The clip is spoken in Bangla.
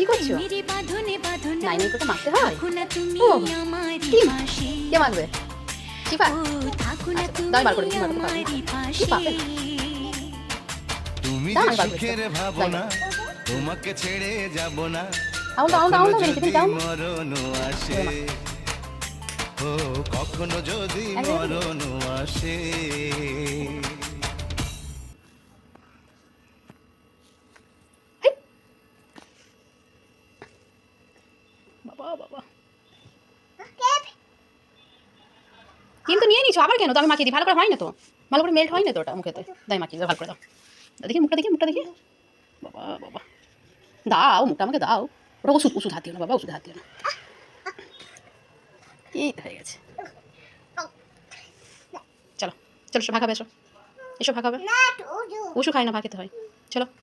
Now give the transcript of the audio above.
কি করছো? নাই নাই তোকে মাখতে হয়। ও কি কে মাখবে? শিফা দাও বার করে দিচ্ছি। কি পাবে? তুমি যে সুখের ভাবনা তোমাকে ছেড়ে যাব না। মরণ আসে ও কখনো যদি মরণ আসে। বাবা বাবা কিন্তু নিয়ে নিছো আবার কেন? তো আমি মাখিয়ে দিই, ভালো করে হয় না তো, ভালো করে মেল্ট হয় না তো ওটা মুখেতে। দাই মাখিয়ে দাও ভালো করে দাও। দেখি মুখটা দেখি, মুখটা দেখি। বাবা বাবা দাও মুখটা আমাকে দাও। ওটা ওষুধ ওষুধ হাত দিও না বাবা, ওষুধ হাত দিও না। এই হয়ে গেছে। চলো চলো ভাগ হবে, এসো এসো ভাগ হবে। ওষুধ খাই না, ভাগ খেতে হয়। চলো।